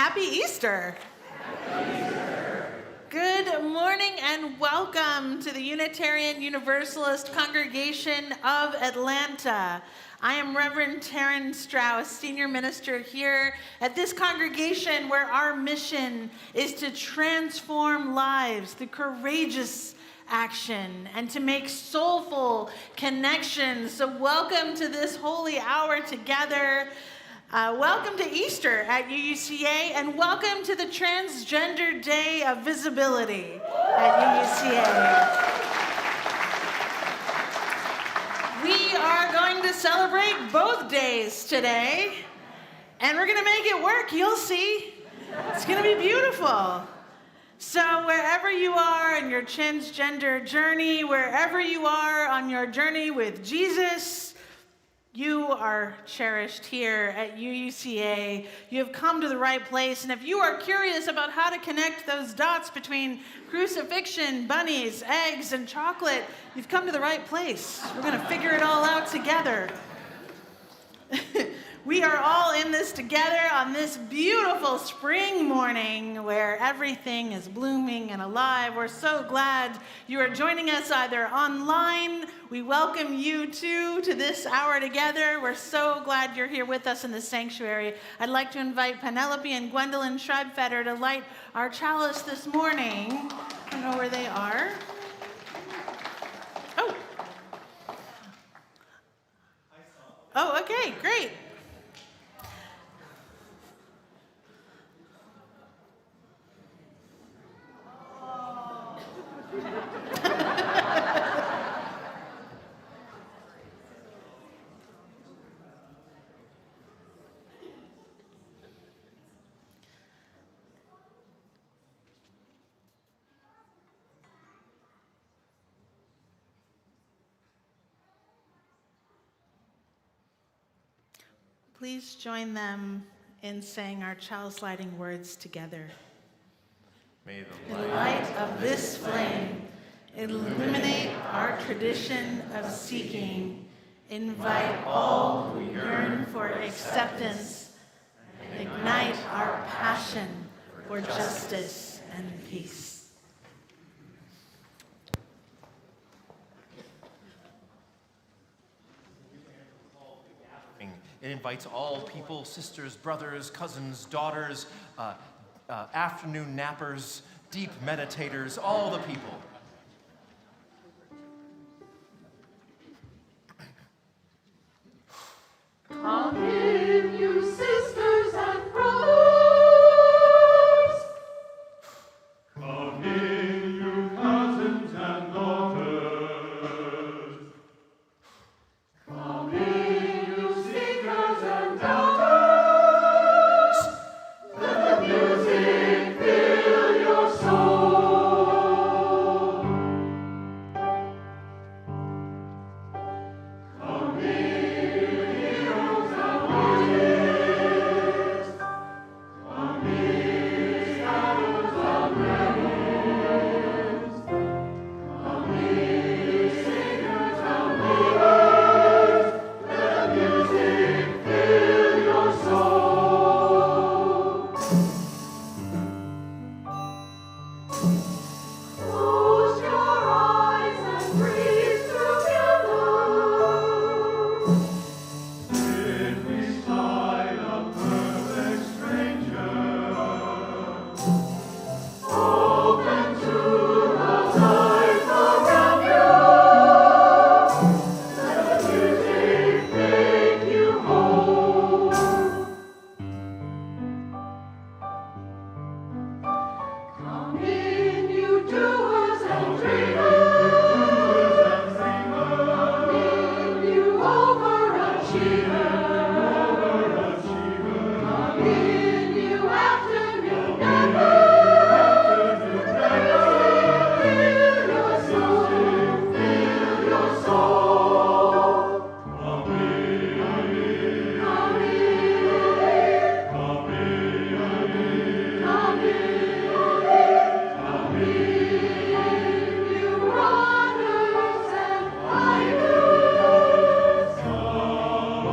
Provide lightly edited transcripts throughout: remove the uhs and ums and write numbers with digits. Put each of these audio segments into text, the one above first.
Happy Easter. Good morning and welcome to the Unitarian Universalist Congregation of Atlanta. I am Reverend Taryn Strauss, Senior Minister here at this congregation where our mission is to transform lives through courageous action and to make soulful connections. So welcome to this holy hour together. Welcome to Easter at UUCA, and welcome to the Transgender Day of Visibility at UUCA. We are going to celebrate both days today, and we're going to make it work. You'll see. It's going to be beautiful. So wherever you are in your transgender journey, wherever you are on your journey with Jesus, you are cherished here at UUCA. You have come to the right place. And if you are curious about how to connect those dots between crucifixion, bunnies, eggs, and chocolate, you've come to the right place. We're going to figure it all out together. We are all in this together on this beautiful spring morning where everything is blooming and alive. We're so glad you are joining us either online. We welcome you too to this hour together. We're so glad you're here with us in the sanctuary. I'd like to invite Penelope and Gwendolyn Schreibfetter to light our chalice this morning. I don't know where they are. Oh, okay, great. Please join them in saying our chalice lighting words together. May the light of this flame illuminate our tradition of seeking, invite all who yearn for acceptance, ignite our passion for justice and peace. It invites all people, sisters, brothers, cousins, daughters, afternoon nappers, deep meditators, all the people. Come in, you sisters and brothers. Come in, you cousins and daughters. Come in, you seekers and doubters. Let the music fill your soul. Come in, heroes and warriors. Come in, shadows and rebels. Come in, singers and weavers. Let the music fill your soul. Close your eyes and breathe together. Did we find a perfect stranger? Open to the light around you. Let the music make you whole. Come in, you doers and dreamers. Come in, you overachievers. Come in, you afternoon nappers. Fill your soul, fill your soul. Come in, come in, come in, come in, you runners and fighters. Come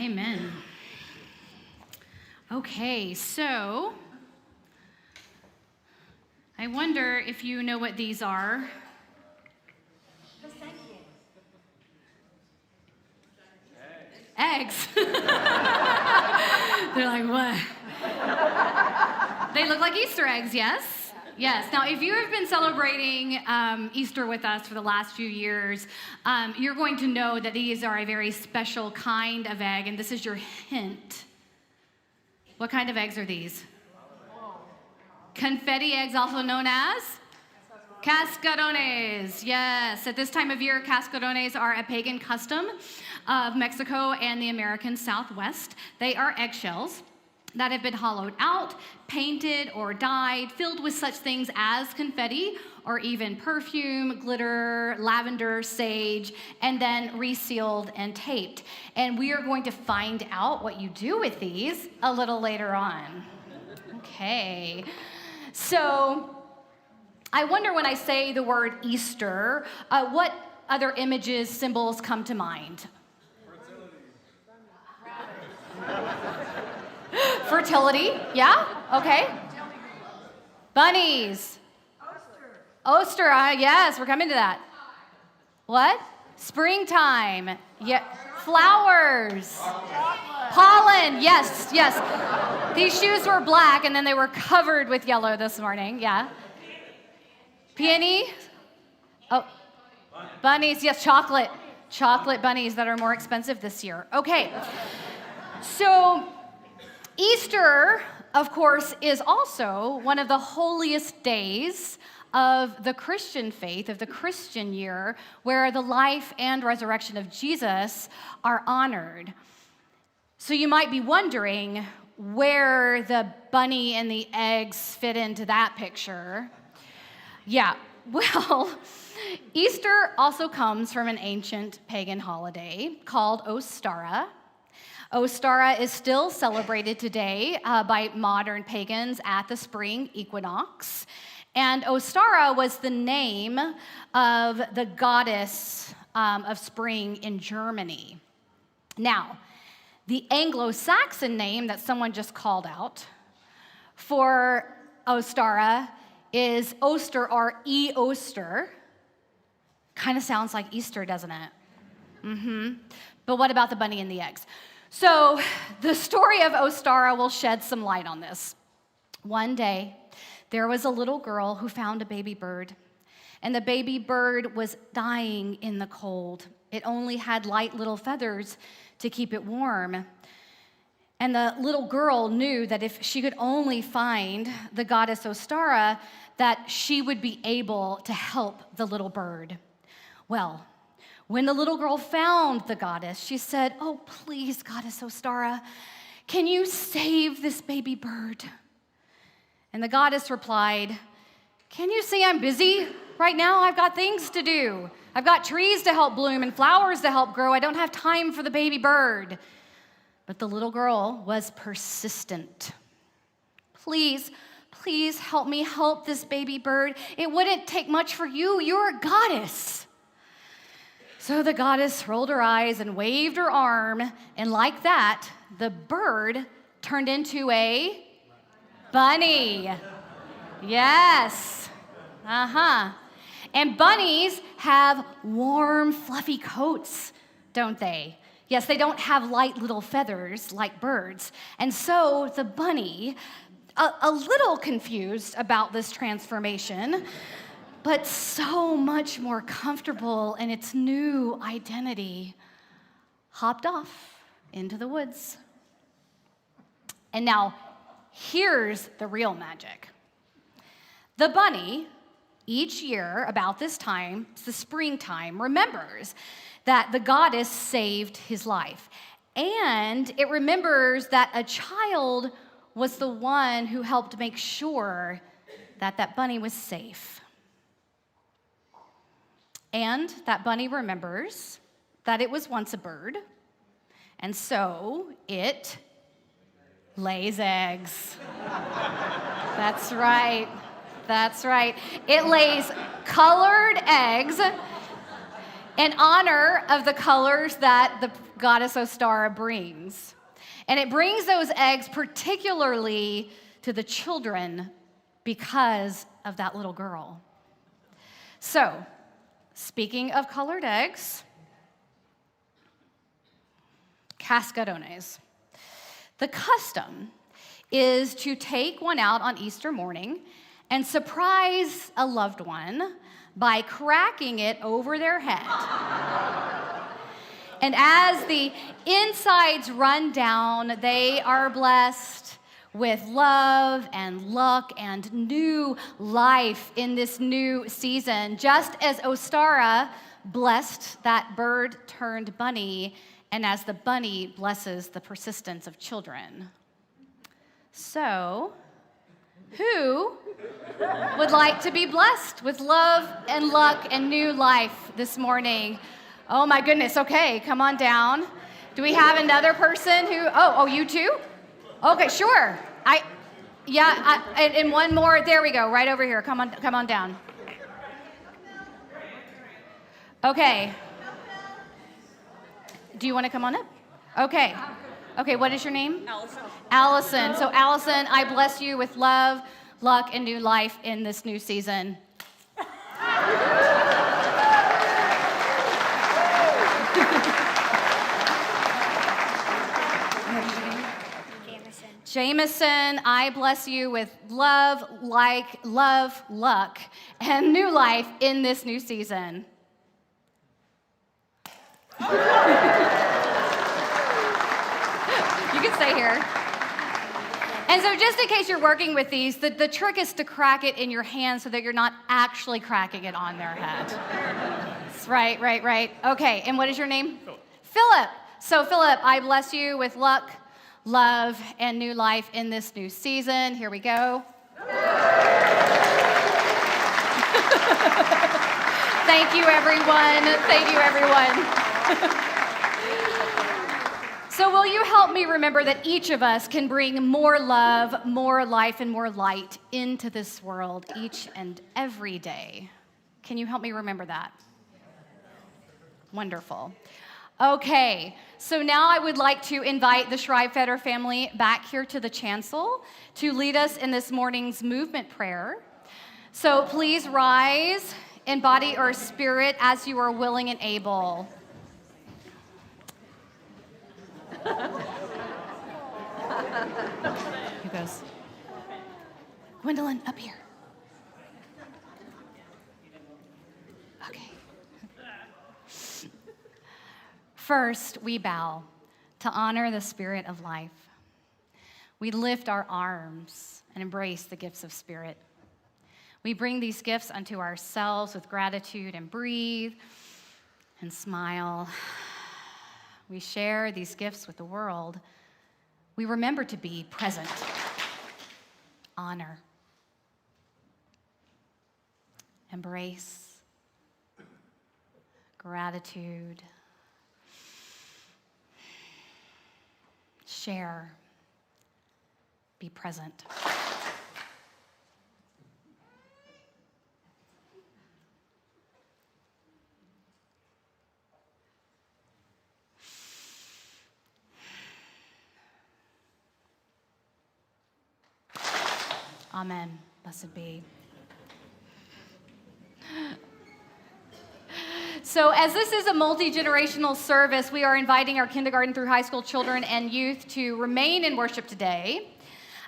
Amen. Okay, so I wonder if you know what these are. Eggs. They're like, what? They look like Easter eggs, yes? Yes. Now, if you have been celebrating Easter with us for the last few years, you're going to know that these are a very special kind of egg, and this is your hint. What kind of eggs are these? Confetti eggs, also known as? Cascarones. Yes. At this time of year, cascarones are a pagan custom of Mexico and the American Southwest. They are eggshells that have been hollowed out, painted, or dyed, filled with such things as confetti, or even perfume, glitter, lavender, sage, and then resealed and taped. And we are going to find out what you do with these a little later on. Okay. So I wonder, when I say the word Easter, what other images, symbols come to mind? Fertility, yeah, okay. Bunnies. Oster, yes, we're coming to that. What? Springtime, yeah. Flowers. Pollen, yes, yes. These shoes were black and then they were covered with yellow this morning, yeah. Peony? Oh, bunnies, yes, chocolate. Chocolate bunnies that are more expensive this year. Okay, so Easter of course, is also one of the holiest days of the Christian faith, of the Christian year, where the life and resurrection of Jesus are honored. So you might be wondering where the bunny and the eggs fit into that picture. Yeah, well, Easter also comes from an ancient pagan holiday called Ostara. Ostara is still celebrated today by modern pagans at the spring equinox. And Ostara was the name of the goddess of spring in Germany. Now, the Anglo-Saxon name that someone just called out for Ostara is Oster, or E-Oster. Kind of sounds like Easter, doesn't it? But what about the bunny and the eggs? So the story of Ostara will shed some light on this. One day, there was a little girl who found a baby bird, and the baby bird was dying in the cold. It only had light little feathers to keep it warm. And the little girl knew that if she could only find the goddess Ostara, that she would be able to help the little bird. Well, when the little girl found the goddess, she said, "Oh, please, goddess Ostara, can you save this baby bird?" And the goddess replied, "Can you see I'm busy right now? I've got things to do. I've got trees to help bloom and flowers to help grow. I don't have time for the baby bird." But the little girl was persistent. "Please, please help me help this baby bird. It wouldn't take much for you. You're a goddess." So the goddess rolled her eyes and waved her arm, and like that, the bird turned into a bunny. Yes. And bunnies have warm, fluffy coats, don't they? Yes, they don't have light little feathers like birds. And so the bunny, a little confused about this transformation, but so much more comfortable in its new identity, hopped off into the woods. And now, here's the real magic. The bunny, each year about this time, it's the springtime, remembers that the goddess saved his life. And it remembers that a child was the one who helped make sure that that bunny was safe. And that bunny remembers that it was once a bird, and so it lays eggs. That's right. That's right. It lays colored eggs in honor of the colors that the goddess Ostara brings. And it brings those eggs particularly to the children because of that little girl. So, speaking of colored eggs, cascarones. The custom is to take one out on Easter morning and surprise a loved one by cracking it over their head. And as the insides run down, they are blessed with love and luck and new life in this new season, just as Ostara blessed that bird-turned bunny, and as the bunny blesses the persistence of children. So, who would like to be blessed with love and luck and new life this morning? Oh my goodness, okay, come on down. Do we have another person who, oh, you too? Okay, sure. And one more, there we go, right over here, come on down. Okay. Do you want to come on up? Okay. Okay, what is your name? Allison. So Allison, I bless you with love, luck, and new life in this new season. Jameson, I bless you with love, luck, and new life in this new season. You can stay here. And so just in case you're working with these, the trick is to crack it in your hand so that you're not actually cracking it on their head. Right. Okay, and what is your name? Philip. So Philip, I bless you with luck, love, and new life in this new season. Here we go. Thank you, everyone. Thank you, everyone. So will you help me remember that each of us can bring more love, more life, and more light into this world each and every day? Can you help me remember that? Wonderful. Okay, so now I would like to invite the Schreibfeder family back here to the chancel to lead us in this morning's movement prayer. So please rise in body or spirit as you are willing and able. Who goes? Gwendolyn, up here. Okay. First, we bow to honor the spirit of life. We lift our arms and embrace the gifts of spirit. We bring these gifts unto ourselves with gratitude and breathe and smile. We share these gifts with the world. We remember to be present, honor, embrace, gratitude, share, be present. Amen. Blessed be. So as this is a multi-generational service, we are inviting our kindergarten through high school children and youth to remain in worship today.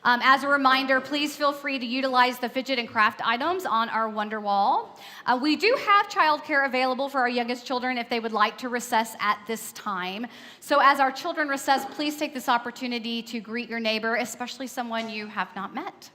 As a reminder, please feel free to utilize the fidget and craft items on our Wonder Wall. We do have childcare available for our youngest children if they would like to recess at this time. So as our children recess, please take this opportunity to greet your neighbor, especially someone you have not met.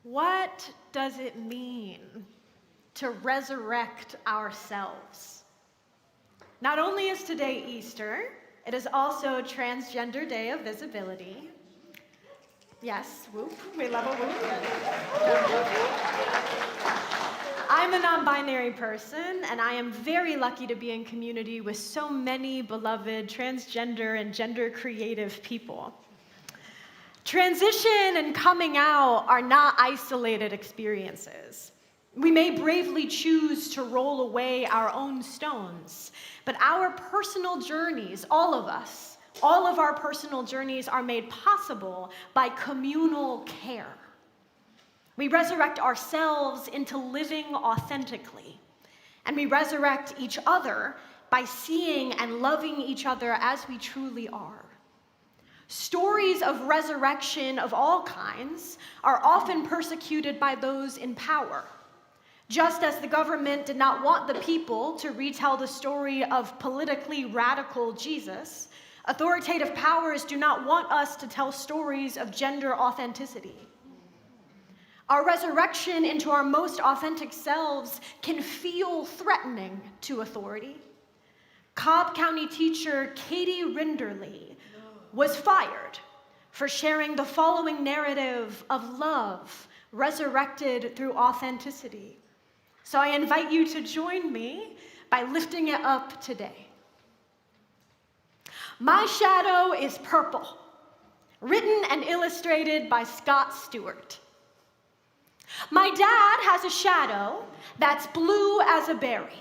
What does it mean to resurrect ourselves? Not only is today Easter, It is also Transgender Day of Visibility. Yes, whoop, we love a whoop. I'm a non-binary person, and I am very lucky to be in community with so many beloved transgender and gender creative people. Transition and coming out are not isolated experiences. We may bravely choose to roll away our own stones, but our personal journeys, all of us, all of our personal journeys are made possible by communal care. We resurrect ourselves into living authentically, and we resurrect each other by seeing and loving each other as we truly are. Stories of resurrection of all kinds are often persecuted by those in power. Just as the government did not want the people to retell the story of politically radical Jesus, authoritative powers do not want us to tell stories of gender authenticity. Our resurrection into our most authentic selves can feel threatening to authority. Cobb County teacher Katie Rinderly was fired for sharing the following narrative of love resurrected through authenticity. So I invite you to join me by lifting it up today. My shadow is purple, written and illustrated by Scott Stewart. My dad has a shadow that's blue as a berry,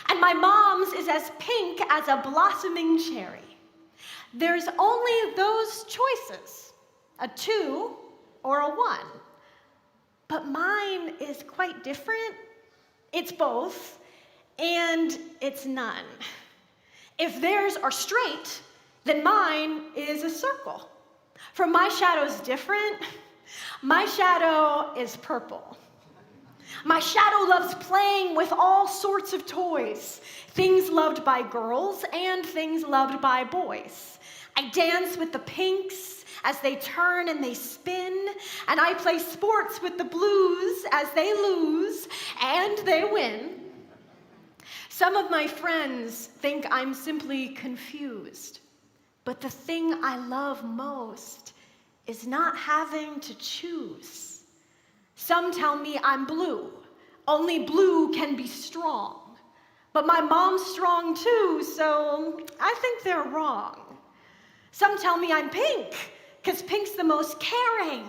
and my mom's is as pink as a blossoming cherry. There's only those choices, a 2 or a 1. But mine is quite different. It's both, and it's none. If theirs are straight, then mine is a circle. For my shadow's different. My shadow is purple. My shadow loves playing with all sorts of toys, things loved by girls and things loved by boys. I dance with the pinks as they turn and they spin, and I play sports with the blues as they lose and they win. Some of my friends think I'm simply confused, but the thing I love most is not having to choose. Some tell me I'm blue. Only blue can be strong. But my mom's strong too, so I think they're wrong. Some tell me I'm pink, because pink's the most caring.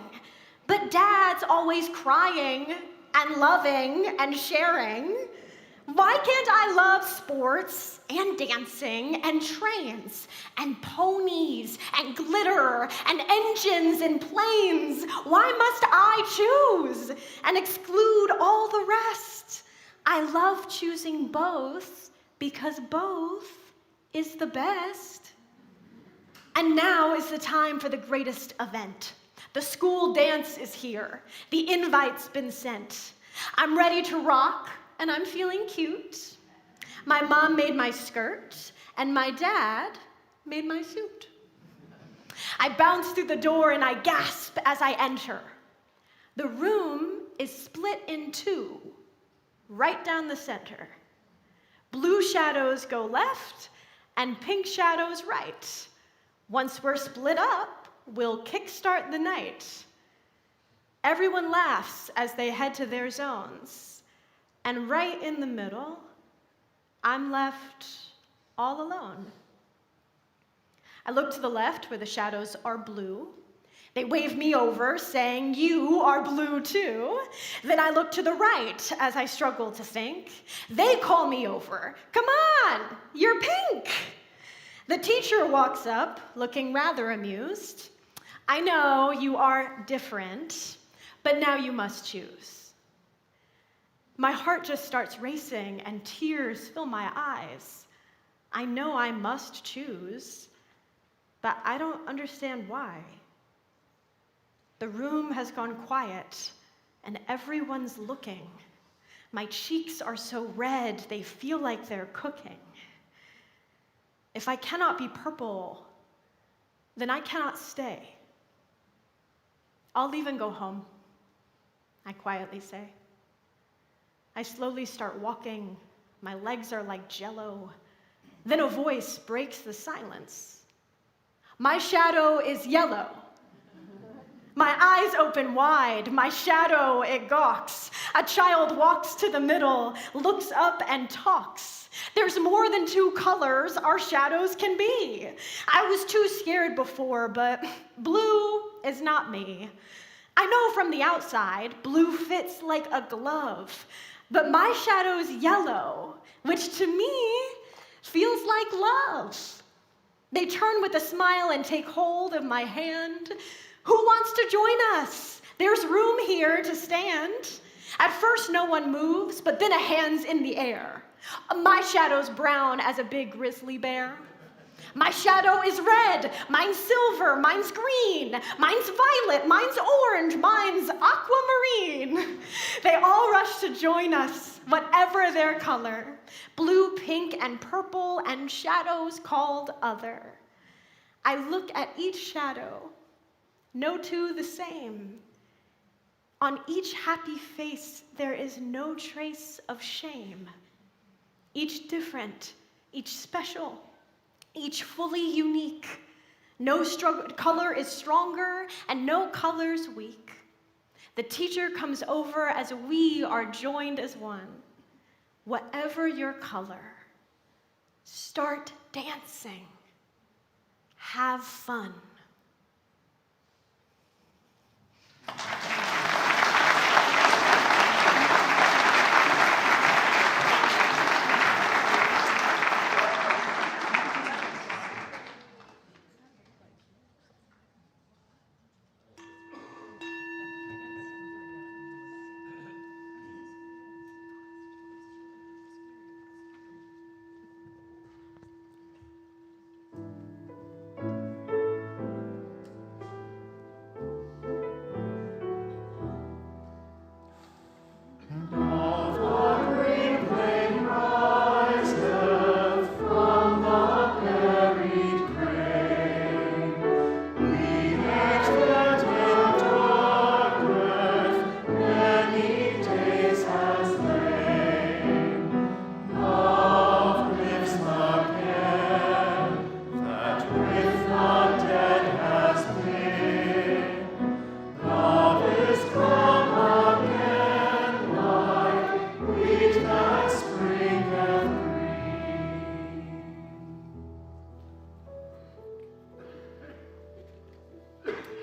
But dad's always crying and loving and sharing. Why can't I love sports and dancing and trains and ponies and glitter and engines and planes? Why must I choose and exclude all the rest? I love choosing both because both is the best. And now is the time for the greatest event. The school dance is here. The invite's been sent. I'm ready to rock, and I'm feeling cute. My mom made my skirt, and my dad made my suit. I bounce through the door, and I gasp as I enter. The room is split in 2, right down the center. Blue shadows go left, and pink shadows right. Once we're split up, we'll kickstart the night. Everyone laughs as they head to their zones. And right in the middle, I'm left all alone. I look to the left where the shadows are blue. They wave me over, saying, "You are blue too." Then I look to the right as I struggle to think. They call me over. "Come on, you're pink." The teacher walks up, looking rather amused. "I know you are different, but now you must choose." My heart just starts racing and tears fill my eyes. I know I must choose, but I don't understand why. The room has gone quiet and everyone's looking. My cheeks are so red, they feel like they're cooking. If I cannot be purple, then I cannot stay. I'll leave and go home, I quietly say. I slowly start walking. My legs are like jello. Then a voice breaks the silence. My shadow is yellow. My eyes open wide, my shadow, it gawks. A child walks to the middle, looks up and talks. There's more than two colors our shadows can be. I was too scared before, but blue is not me. I know from the outside, blue fits like a glove, but my shadow's yellow, which to me feels like love. They turn with a smile and take hold of my hand. Who wants to join us? There's room here to stand. At first, no one moves, but then a hand's in the air. My shadow's brown as a big grizzly bear. My shadow is red, mine's silver, mine's green, mine's violet, mine's orange, mine's aquamarine. They all rush to join us, whatever their color. Blue, pink, and purple, and shadows called other. I look at each shadow, no two the same. On each happy face, there is no trace of shame. Each different, each special, each fully unique. No color is stronger and no color's weak. The teacher comes over as we are joined as one. Whatever your color, start dancing. Have fun.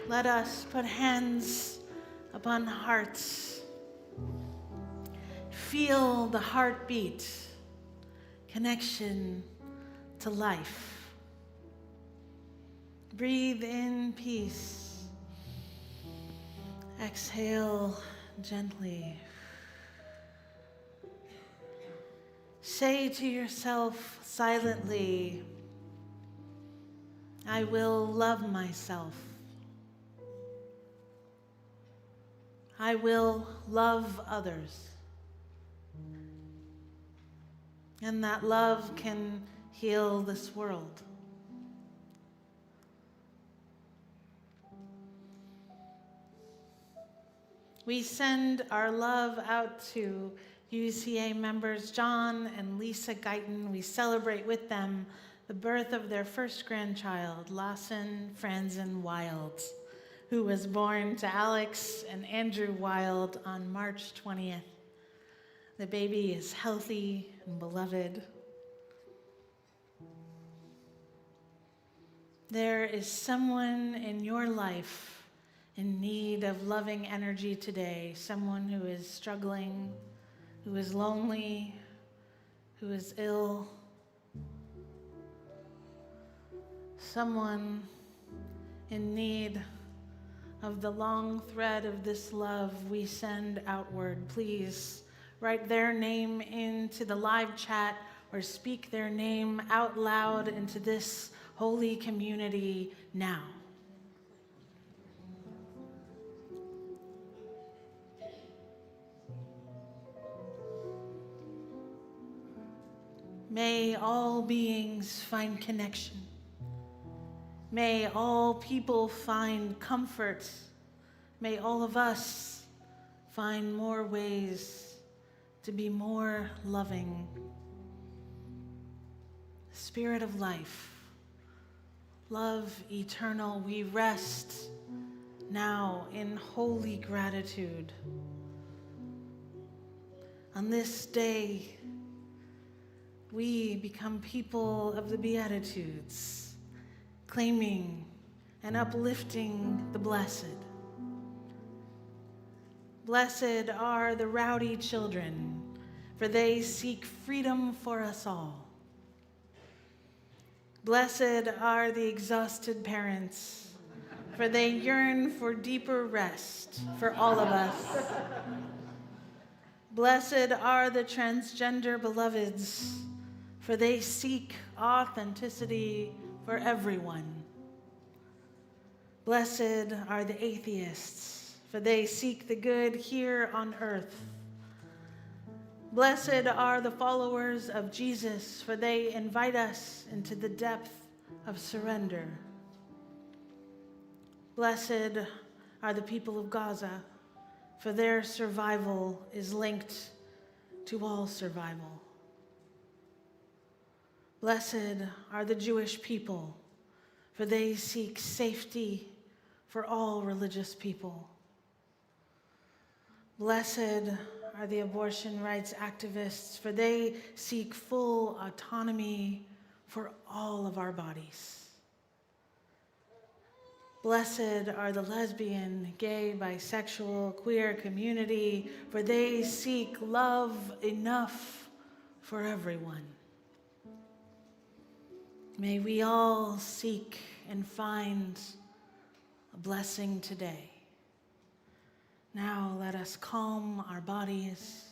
Let us put hands upon hearts. Feel the heartbeat, connection to life. Breathe in peace. Exhale gently. Say to yourself silently, I will love myself. I will love others. And that love can heal this world. We send our love out to UCA members John and Lisa Guyton. We celebrate with them the birth of their first grandchild, Lawson Franzen Wild, who was born to Alex and Andrew Wild on March 20th. The baby is healthy and beloved. There is someone in your life in need of loving energy today, someone who is struggling, who is lonely, who is ill, someone in need of the long thread of this love we send outward. Please write their name into the live chat or speak their name out loud into this holy community now. May all beings find connection. May all people find comfort. May all of us find more ways to be more loving. Spirit of life, love eternal, we rest now in holy gratitude. On this day, we become people of the Beatitudes, claiming and uplifting the blessed. Blessed are the rowdy children, for they seek freedom for us all. Blessed are the exhausted parents, for they yearn for deeper rest for all of us. Blessed are the transgender beloveds, for they seek authenticity for everyone. Blessed are the atheists, for they seek the good here on earth. Blessed are the followers of Jesus, for they invite us into the depth of surrender. Blessed are the people of Gaza, for their survival is linked to all survival. Blessed are the Jewish people, for they seek safety for all religious people. Blessed are the abortion rights activists, for they seek full autonomy for all of our bodies. Blessed are the lesbian, gay, bisexual, queer community, for they seek love enough for everyone. May we all seek and find a blessing today. Now let us calm our bodies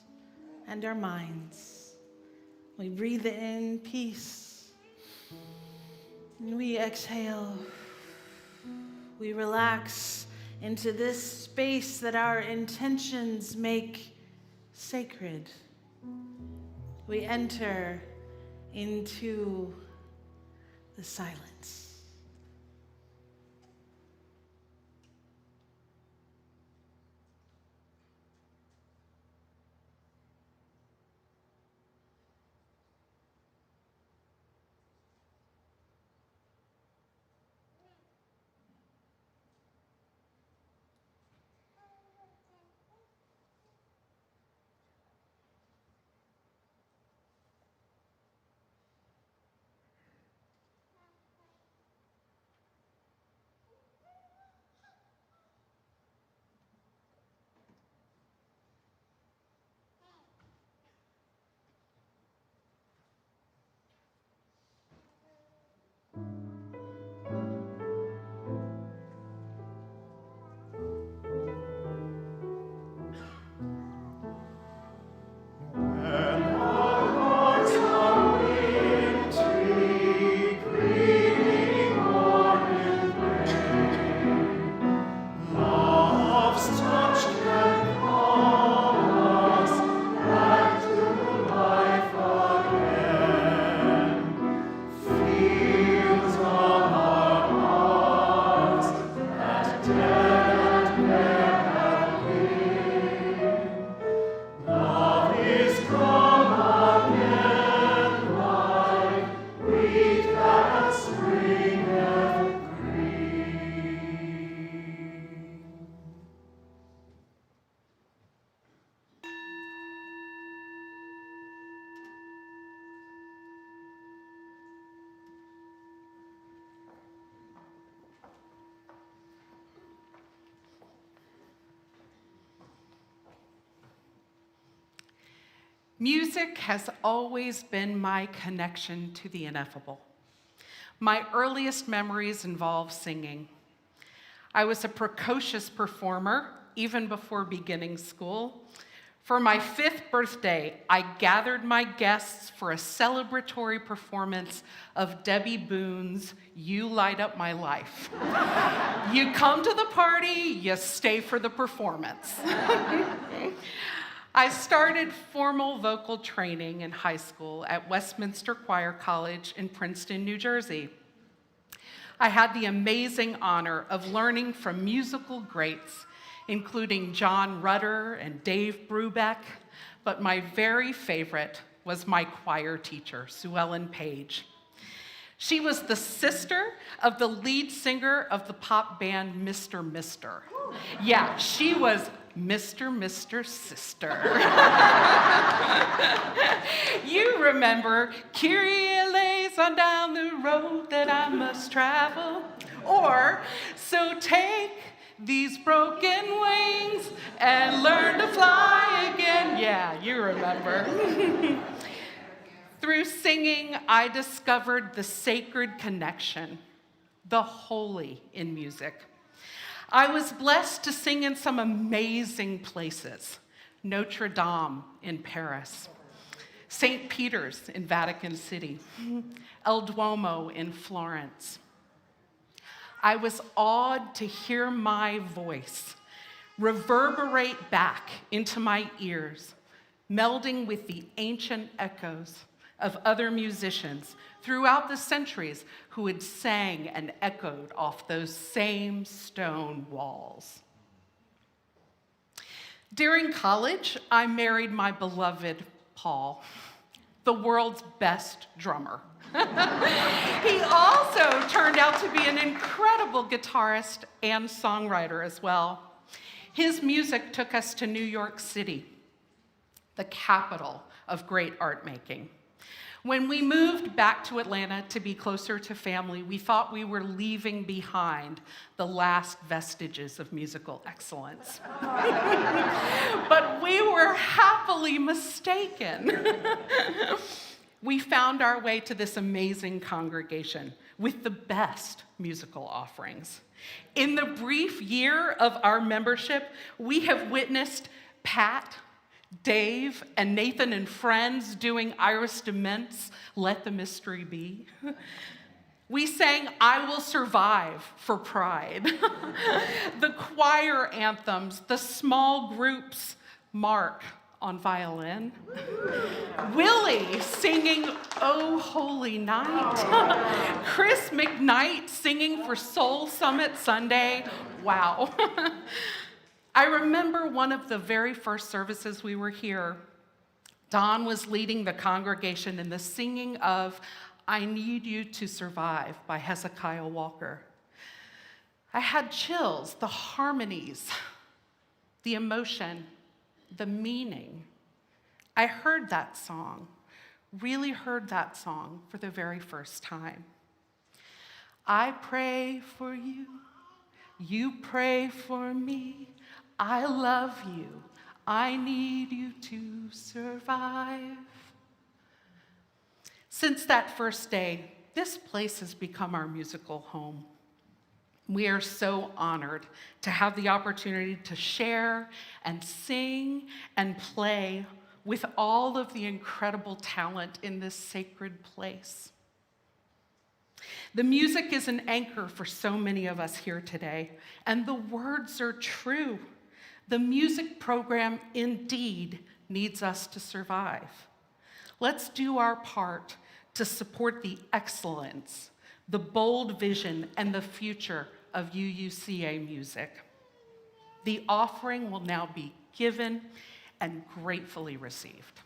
and our minds. We breathe in peace, and we exhale. We relax into this space that our intentions make sacred. We enter into the silence. Music has always been my connection to the ineffable. My earliest memories involve singing. I was a precocious performer even before beginning school. For my 5th birthday, I gathered my guests for a celebratory performance of Debbie Boone's You Light Up My Life. You come to the party, you stay for the performance. I started formal vocal training in high school at Westminster Choir College in Princeton, New Jersey. I had the amazing honor of learning from musical greats, including John Rutter and Dave Brubeck, but my very favorite was my choir teacher, Sue Ellen Page. She was the sister of the lead singer of the pop band Mr. Mister. Yeah, she was Mr. Sister. You remember, Kyrie lays on down the road that I must travel. Or, so take these broken wings and learn to fly again. Yeah, you remember. Through singing, I discovered the sacred connection, the holy in music. I was blessed to sing in some amazing places. Notre Dame in Paris, St. Peter's in Vatican City, El Duomo in Florence. I was awed to hear my voice reverberate back into my ears, melding with the ancient echoes of other musicians throughout the centuries who had sang and echoed off those same stone walls. During college, I married my beloved Paul, the world's best drummer. He also turned out to be an incredible guitarist and songwriter as well. His music took us to New York City, the capital of great art making. When we moved back to Atlanta to be closer to family, we thought we were leaving behind the last vestiges of musical excellence. But we were happily mistaken. We found our way to this amazing congregation with the best musical offerings. In the brief year of our membership, we have witnessed Pat, Dave, and Nathan and friends doing Iris DeMent's Let the Mystery Be. We sang I Will Survive for Pride. The choir anthems, the small groups, Mark on violin, Willie singing Oh Holy Night, Chris McKnight singing for Soul Summit Sunday. Wow. I remember one of the very first services we were here, Don was leading the congregation in the singing of I Need You to Survive by Hezekiah Walker. I had chills, the harmonies, the emotion, the meaning. I heard that song, really heard that song for the very first time. I pray for you, you pray for me. I love you, I need you to survive. Since that first day, this place has become our musical home. We are so honored to have the opportunity to share and sing and play with all of the incredible talent in this sacred place. The music is an anchor for so many of us here today, and the words are true. The music program indeed needs us to survive. Let's do our part to support the excellence, the bold vision, and the future of UUCA music. The offering will now be given and gratefully received.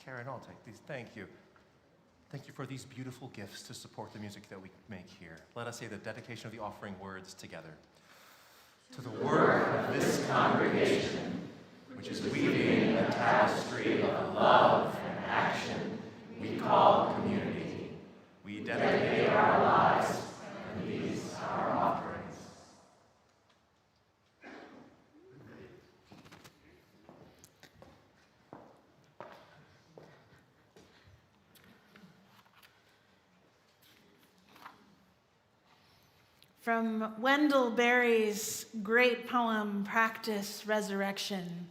Karen, I'll take these. Thank you. Thank you for these beautiful gifts to support the music that we make here. Let us say the dedication of the offering words together. To the work of this congregation, which is weaving a tapestry of love and action we call community, we dedicate our lives and these our offerings. From Wendell Berry's great poem, Practice Resurrection.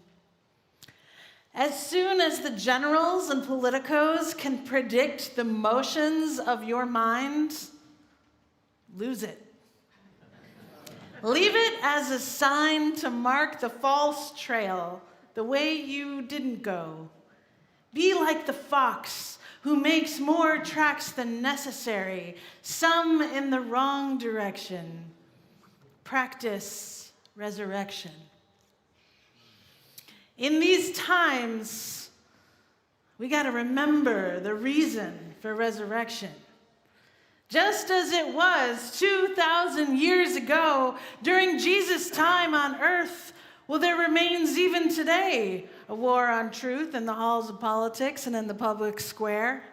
As soon as the generals and politicos can predict the motions of your mind, lose it. Leave it as a sign to mark the false trail, the way you didn't go. Be like the fox who makes more tracks than necessary, some in the wrong direction. Practice resurrection. In these times, we got to remember the reason for resurrection. Just as it was 2,000 years ago during Jesus' time on earth, well, there remains even today a war on truth in the halls of politics and in the public square.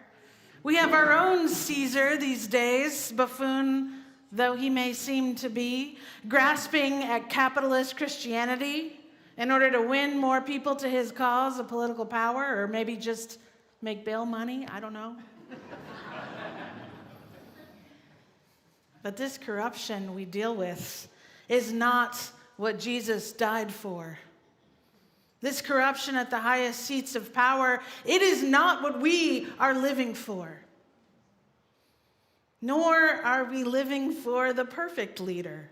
We have our own Caesar these days, buffoon though he may seem to be, grasping at capitalist Christianity in order to win more people to his cause of political power, or maybe just make bail money, I don't know. But this corruption we deal with is not what Jesus died for. This corruption at the highest seats of power, it is not what we are living for. Nor are we living for the perfect leader,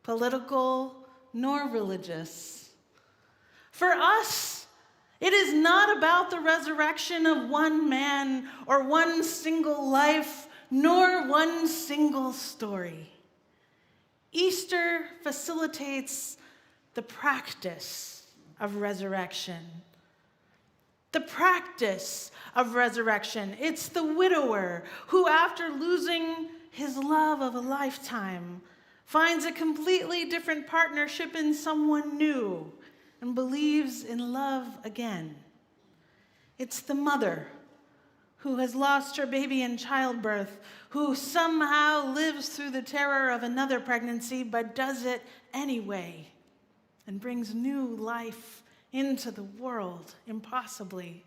political nor religious. For us, it is not about the resurrection of one man or one single life, nor one single story. Easter facilitates the practice of resurrection. The practice of resurrection. It's the widower who, after losing his love of a lifetime, finds a completely different partnership in someone new and believes in love again. It's the mother who has lost her baby in childbirth, who somehow lives through the terror of another pregnancy, but does it anyway and brings new life into the world impossibly.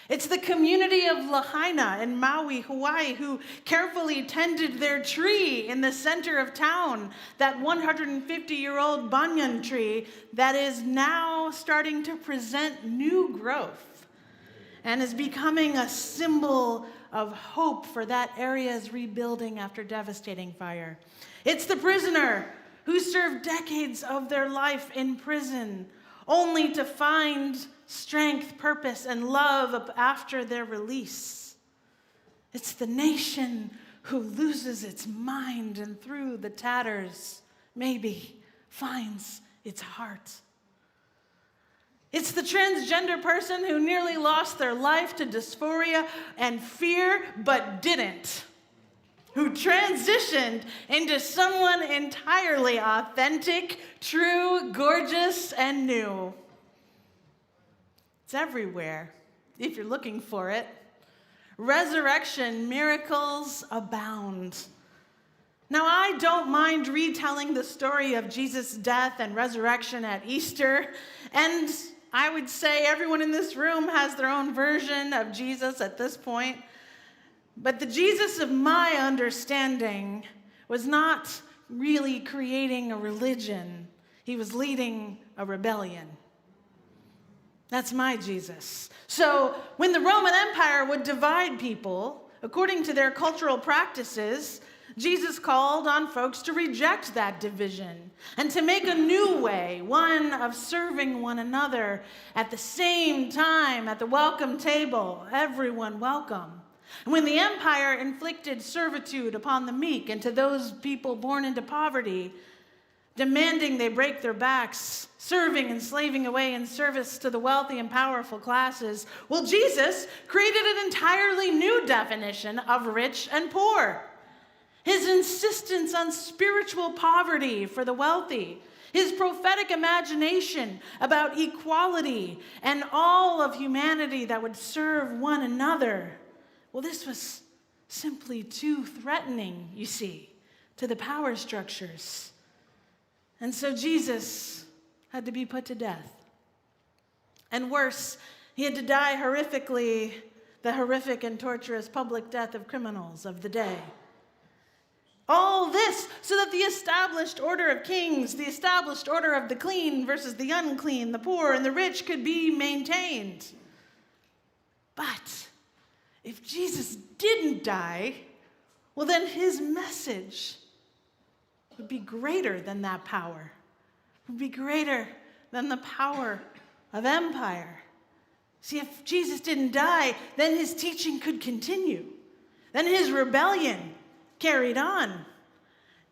It's the community of Lahaina in Maui, Hawaii, who carefully tended their tree in the center of town, that 150-year-old banyan tree that is now starting to present new growth and is becoming a symbol of hope for that area's rebuilding after devastating fire. It's the prisoner who served decades of their life in prison, only to find strength, purpose, and love after their release. It's the nation who loses its mind and through the tatters, maybe, finds its heart. It's the transgender person who nearly lost their life to dysphoria and fear, but didn't, who transitioned into someone entirely authentic, true, gorgeous, and new. It's everywhere, if you're looking for it. Resurrection miracles abound. Now, I don't mind retelling the story of Jesus' death and resurrection at Easter, and I would say everyone in this room has their own version of Jesus at this point. But the Jesus of my understanding was not really creating a religion. He was leading a rebellion. That's my Jesus. So when the Roman Empire would divide people according to their cultural practices, Jesus called on folks to reject that division and to make a new way, one of serving one another at the same time at the welcome table, everyone welcome. And when the empire inflicted servitude upon the meek and to those people born into poverty, demanding they break their backs, serving and slaving away in service to the wealthy and powerful classes. Well, Jesus created an entirely new definition of rich and poor. His insistence on spiritual poverty for the wealthy, his prophetic imagination about equality and all of humanity that would serve one another. Well, this was simply too threatening, you see, to the power structures. And so Jesus had to be put to death. And worse, he had to die horrifically, the horrific and torturous public death of criminals of the day. All this so that the established order of kings, the established order of the clean versus the unclean, the poor and the rich could be maintained. But if Jesus didn't die, well, then his message would be greater than that power. It would be greater than the power of empire. See, if Jesus didn't die, then his teaching could continue. Then his rebellion carried on.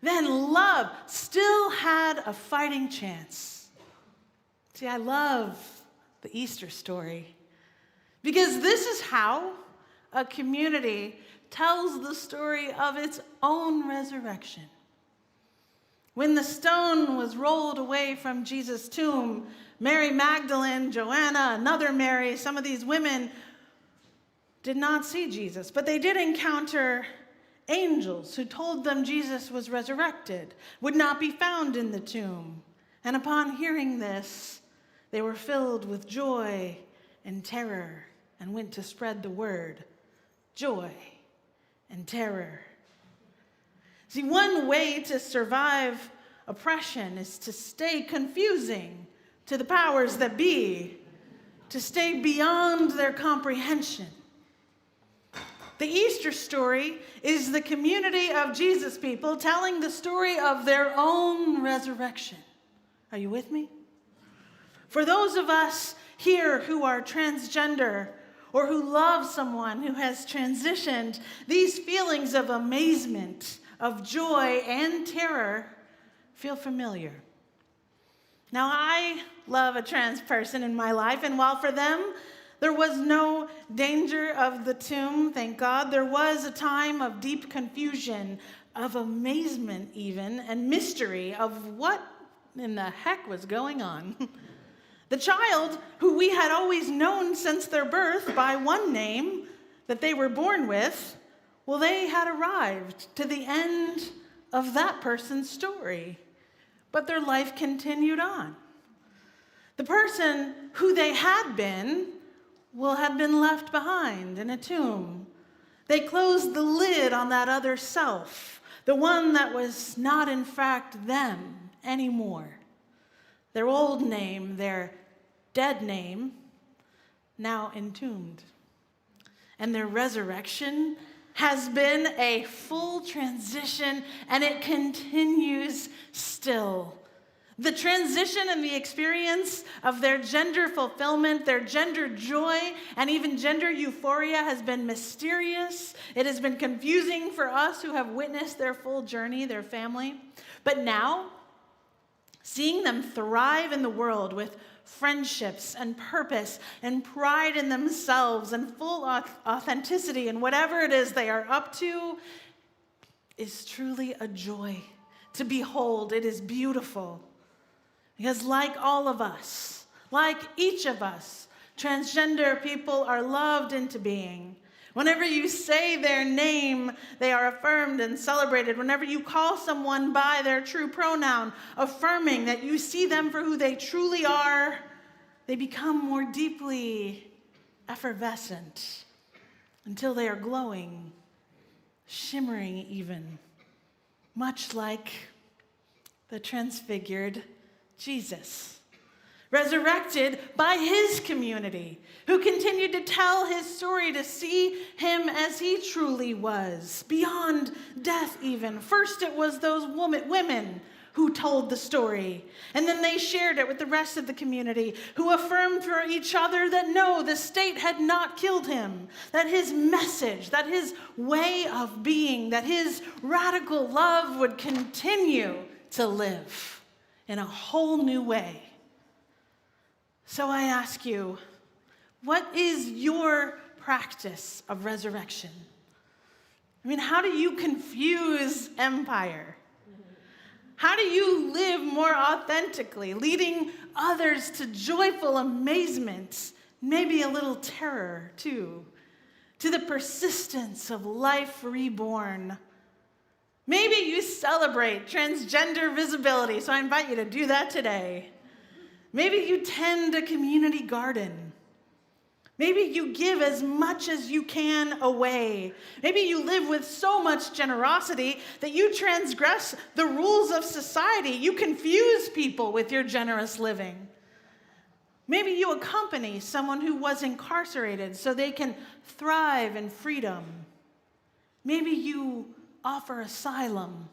Then love still had a fighting chance. See, I love the Easter story because this is how a community tells the story of its own resurrection. When the stone was rolled away from Jesus' tomb, Mary Magdalene, Joanna, another Mary, some of these women did not see Jesus, but they did encounter angels who told them Jesus was resurrected, would not be found in the tomb. And upon hearing this, they were filled with joy and terror and went to spread the word. Joy and terror. See, one way to survive oppression is to stay confusing to the powers that be, to stay beyond their comprehension. The Easter story is the community of Jesus people telling the story of their own resurrection. Are you with me? For those of us here who are transgender or who love someone who has transitioned, these feelings of amazement, of joy and terror feel familiar. Now, I love a trans person in my life, and while for them there was no danger of the tomb, thank God, there was a time of deep confusion, of amazement even, and mystery of what in the heck was going on. The child, who we had always known since their birth by one name that they were born with, well, they had arrived to the end of that person's story, but their life continued on. The person who they had been, well, had been left behind in a tomb. They closed the lid on that other self, the one that was not in fact them anymore. Their old name, their dead name, now entombed. And their resurrection has been a full transition, and it continues still. The transition and the experience of their gender fulfillment, their gender joy, and even gender euphoria has been mysterious. It has been confusing for us who have witnessed their full journey, their family. But now, seeing them thrive in the world with friendships and purpose and pride in themselves and full authenticity in whatever it is they are up to is truly a joy to behold. It is beautiful. Because like all of us, like each of us, transgender people are loved into being. Whenever you say their name, they are affirmed and celebrated. Whenever you call someone by their true pronoun, affirming that you see them for who they truly are, they become more deeply effervescent until they are glowing, shimmering even, much like the transfigured Jesus, resurrected by his community, who continued to tell his story, to see him as he truly was, beyond death even. First, it was those women who told the story, and then they shared it with the rest of the community, who affirmed for each other that no, the state had not killed him, that his message, that his way of being, that his radical love would continue to live. in a whole new way. So I ask you, what is your practice of resurrection? I mean, how do you confuse empire? How do you live more authentically, leading others to joyful amazement, maybe a little terror too, to the persistence of life reborn? Maybe you celebrate transgender visibility, so I invite you to do that today. Maybe you tend a community garden. Maybe you give as much as you can away. Maybe you live with so much generosity that you transgress the rules of society. You confuse people with your generous living. Maybe you accompany someone who was incarcerated so they can thrive in freedom. Maybe you offer asylum.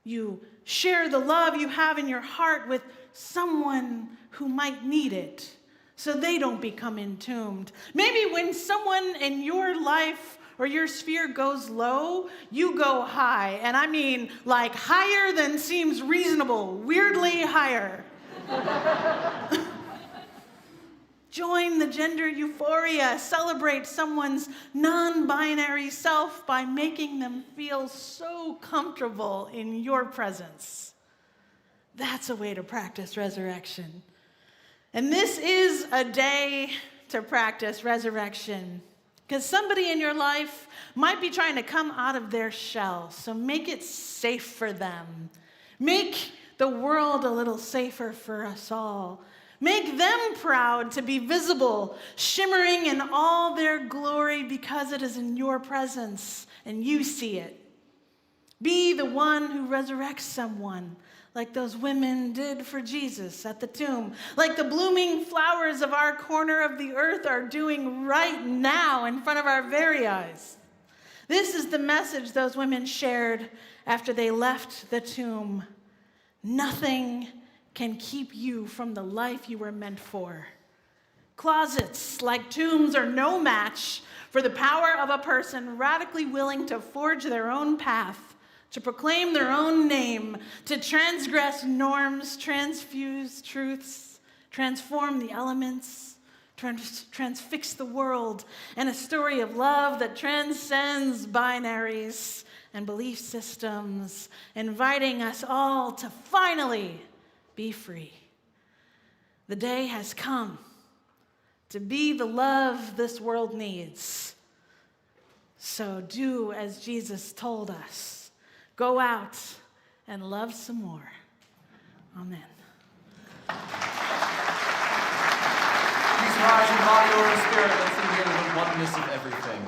You share the love you have in your heart with someone who might need it, so they don't become entombed. Maybe when someone in your life or your sphere goes low, you go high. And I mean like higher than seems reasonable, weirdly higher. Join the gender euphoria. Celebrate someone's non-binary self by making them feel so comfortable in your presence. That's a way to practice resurrection. And this is a day to practice resurrection, because somebody in your life might be trying to come out of their shell, so make it safe for them. Make the world a little safer for us all. Make them proud to be visible, shimmering in all their glory because it is in your presence and you see it. Be the one who resurrects someone, like those women did for Jesus at the tomb, like the blooming flowers of our corner of the earth are doing right now in front of our very eyes. This is the message those women shared after they left the tomb. Nothing can keep you from the life you were meant for. Closets like tombs are no match for the power of a person radically willing to forge their own path, to proclaim their own name, to transgress norms, transfuse truths, transform the elements, transfix the world, and a story of love that transcends binaries and belief systems, inviting us all to finally be free. The day has come to be the love this world needs. So do as Jesus told us. Go out and love some more. Amen. Please rise in body or in spirit. Let's sing together the oneness of everything.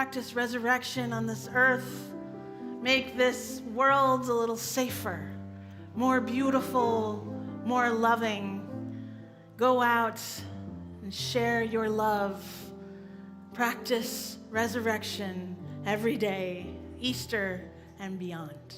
practice resurrection on this earth. Make this world a little safer, more beautiful, more loving. Go out and share your love. Practice resurrection every day, Easter and beyond.